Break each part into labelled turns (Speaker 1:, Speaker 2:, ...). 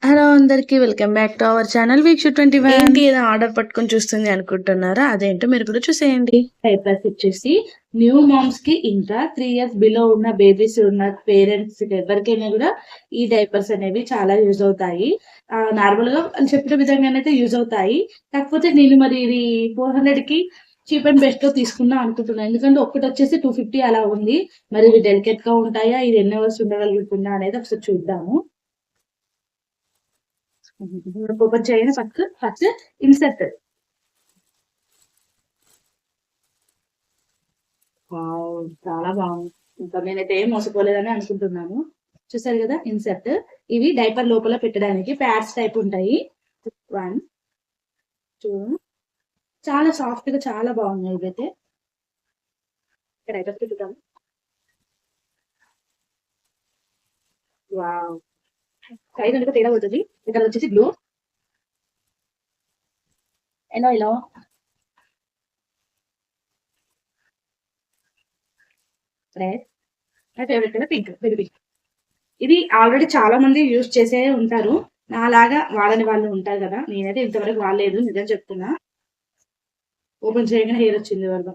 Speaker 1: Hello అందరికి welcome back to our channel Veeksha 21. ఏంటి ఏదో ఆర్డర్ పట్టుకొని చూస్తుంది అనుకుంటున్నారా? అదేంటో మీరు కూడా చూసేయండి. డైపర్స్ వచ్చేసి న్యూ మామ్స్ కి ఇంకా 3 years బిలో ఉన్న బేబీస్ ఉన్న పేరెంట్స్ ఎవరికైనా కూడా ఈ డైపర్స్ అనేవి చాలా యూజ్ అవుతాయి. నార్మల్ గా చెప్పిన విధంగానైతే యూజ్ అవుతాయి. కాకపోతే నేను మరి ఇది 400 కి చీప్ అండ్ బెస్ట్ లో తీసుకుందాం అనుకుంటున్నాను. ఎందుకంటే ఒకటి వచ్చేసి 250 అలా ఉంది. మరి ఇది డెలికేట్ గా ఉంటాయా, ఇది ఎన్ని అవర్స్ ఉండగలుగుతుందా అనేది ఒకసారి చూద్దాము. ఓపెన్ చేయని ఫస్ట్ ఇన్సర్ట్. చాలా బాగుంది. ఇంకా నేనైతే ఏం మోసపోలేదని అనుకుంటున్నాను. చూసారు కదా ఇన్సర్ట్. ఇవి డైపర్ లోపల పెట్టడానికి ప్యాడ్స్ టైప్ ఉంటాయి. 1 2 చాలా సాఫ్ట్ గా చాలా బాగున్నాయి. ఇవైతే డైపర్స్ పెట్టుతాము. వావ్, సైజ్ అంటే తేడా ఉంటుంది. ఇక్కడ వచ్చేసి బ్లూ ఇలా రెడ్, నా ఫేవరెట్ కదా పింక్, బేబీ పింక్. ఇది ఆల్రెడీ చాలా మంది యూజ్ చేసే ఉంటారు. నాలాగా వాడని వాళ్ళు ఉంటారు కదా. నేనైతే ఇంతవరకు వాడలేదు, నిజం చెప్తున్నా. ఓపెన్ చేయగానే హెయిర్ వచ్చింది వరకు.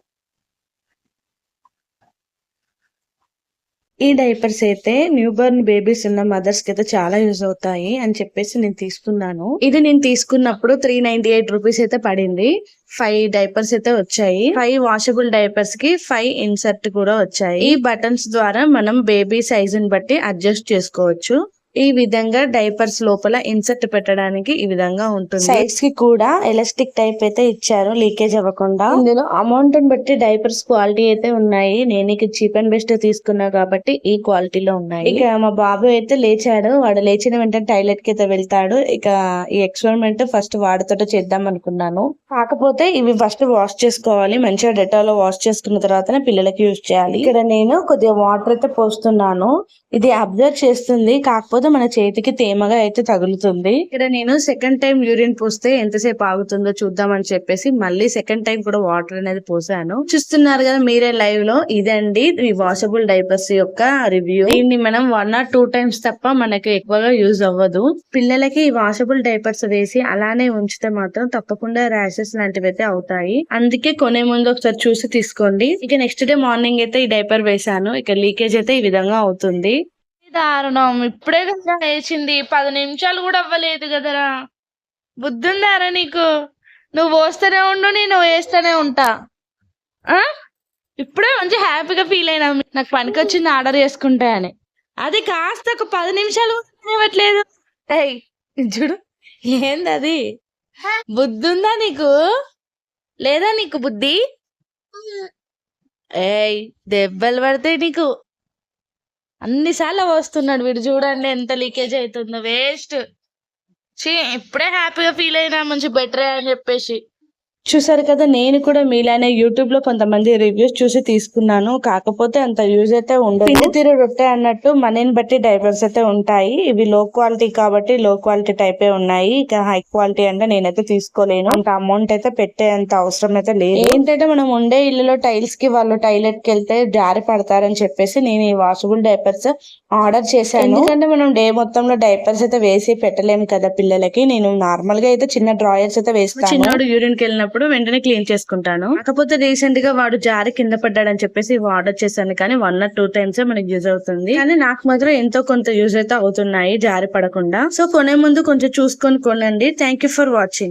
Speaker 1: ఈ డైపర్స్ అయితే న్యూ బోర్న్ బేబీస్ ఉన్న మదర్స్ కి అయితే చాలా యూజ్ అవుతాయి అని చెప్పేసి నేను తీసుకున్నాను. ఇది నేను తీసుకున్నప్పుడు 398 రూపీస్ అయితే పడింది. 5 డైపర్స్ అయితే వచ్చాయి. 5 వాషబుల్ డైపర్స్ కి 5 ఇన్సర్ట్ కూడా వచ్చాయి. ఈ బటన్స్ ద్వారా మనం బేబీ సైజుని బట్టి అడ్జస్ట్ చేసుకోవచ్చు. ఈ విధంగా డైపర్స్ లోపల ఇన్సర్ట్ పెట్టడానికి ఈ విధంగా ఉంటుంది. సైడ్స్ కి కూడా ఎలాస్టిక్ టైప్ అయితే ఇచ్చారు, లీకేజ్ అవ్వకుండా. ఇందులో అమౌంట్ బట్టి డైపర్స్ క్వాలిటీ అయితే ఉన్నాయి. నేను ఇక చీప్ అండ్ బెస్ట్ తీసుకున్నా కాబట్టి ఈ క్వాలిటీలో ఉన్నాయి. ఇక మా బాబు అయితే లేచాడు. వాడు లేచిన వెంటనే టాయిలెట్ కి అయితే వెళ్తాడు. ఇక ఈ ఎక్స్పెరిమెంట్ ఫస్ట్ వాడితో చేద్దాం అనుకున్నాను. కాకపోతే ఇవి ఫస్ట్ వాష్ చేసుకోవాలి. మంచిగా డెటాల్ వాష్ చేసుకున్న తర్వాతనే పిల్లలకి యూజ్ చేయాలి. ఇక్కడ నేను కొద్దిగా వాటర్ అయితే పోస్తున్నాను. ఇది అబ్జర్వ్ చేస్తుంది, కాకపోతే మన చేతికి తేమగా అయితే తగులుతుంది. ఇక్కడ నేను సెకండ్ టైం యూరిన్ పోస్తే ఎంతసేపు ఆగుతుందో చూద్దామని చెప్పేసి మళ్ళీ సెకండ్ టైం కూడా వాటర్ అనేది పోసాను. చూస్తున్నారు కదా మీరే లైవ్ లో. ఇదండి ఈ వాషబుల్ డైపర్స్ యొక్క రివ్యూ. దీన్ని మనం 1 or 2 times తప్ప మనకి ఎక్కువగా యూజ్ అవ్వదు. పిల్లలకి ఈ వాషబుల్ డైపర్స్ వేసి అలానే ఉంచితే మాత్రం తప్పకుండా ర్యాషెస్ లాంటివి అయితే అవుతాయి. అందుకే కొనే ముందు ఒకసారి చూసి తీసుకోండి. ఇక నెక్స్ట్ డే మార్నింగ్ అయితే ఈ డైపర్ వేసాను. ఇక లీకేజ్ అయితే ఈ విధంగా అవుతుంది. దారుణం, ఇప్పుడే కదా వేసింది, 10 నిమిషాలు కూడా అవ్వలేదు కదరా. బుద్ధుందారా నీకు? నువ్వు పోస్తూనే ఉండు, నేను వేస్తూనే ఉంటా. ఇప్పుడే మంచి హ్యాపీగా ఫీల్ అయినా నాకు పనికి వచ్చింది ఆర్డర్ చేసుకుంటా అని. అది కాస్త ఒక 10 నిమిషాలు కూడా ఇవ్వట్లేదు. ఏయ్ చూడు, ఏంది అది? బుద్ధుందా నీకు? లేదా నీకు బుద్ధి? ఏయ్ దెబ్బలు పడతాయి నీకు. అన్నిసార్లు వస్తున్నాడు వీడు. చూడండి ఎంత లీకేజ్ అవుతుందో, వేస్ట్. ఇప్పుడే హ్యాపీగా ఫీల్ అయినా మంచి బెటరే అని చెప్పేసి. చూసారు కదా, నేను కూడా మీలానే యూట్యూబ్ లో కొంతమంది రివ్యూస్ చూసి తీసుకున్నాను. కాకపోతే అంత యూజ్ అయితే ఉండదు. పిండి తీరు రొట్టె అన్నట్టు మనీని బట్టి డైపర్స్ అయితే ఉంటాయి. ఇవి లో క్వాలిటీ కాబట్టి లో క్వాలిటీ టైపే ఉన్నాయి. ఇక హై క్వాలిటీ అంటే నేనైతే తీసుకోలేను. అంత అమౌంట్ అయితే పెట్టే అంత అవసరం అయితే లేదు. ఏంటంటే మనం ఉండే ఇల్లులో టైల్స్ కి వాళ్ళు టాయిలెట్ కి వెళ్తే జారి పడతారని చెప్పేసి నేను ఈ వాషబుల్ డైపర్స్ ఆర్డర్ చేశాను. ఎందుకంటే మనం డే మొత్తంలో డైపర్స్ అయితే వేసి పెట్టలేము కదా పిల్లలకి. నేను నార్మల్ గా అయితే చిన్న డ్రాయర్స్ అయితే వేస్తాను. చిన్నోడు యూరిన్ కి వెళ్ళినప్పుడు వెంటనే క్లీన్ చేసుకుంటాను. కాకపోతే రీసెంట్ గా వాడు జారి కింద పడ్డాడని చెప్పేసి ఆర్డర్ చేశాను. కానీ 1 or 2 times మనకి యూజ్ అవుతుంది. కానీ నాకు మాత్రం ఎంతో కొంత యూజ్ అయితే అవుతున్నాయి జారి పడకుండా. సో కొనే ముందు కొంచెం చూసుకొని కొనండి. Thank you for watching.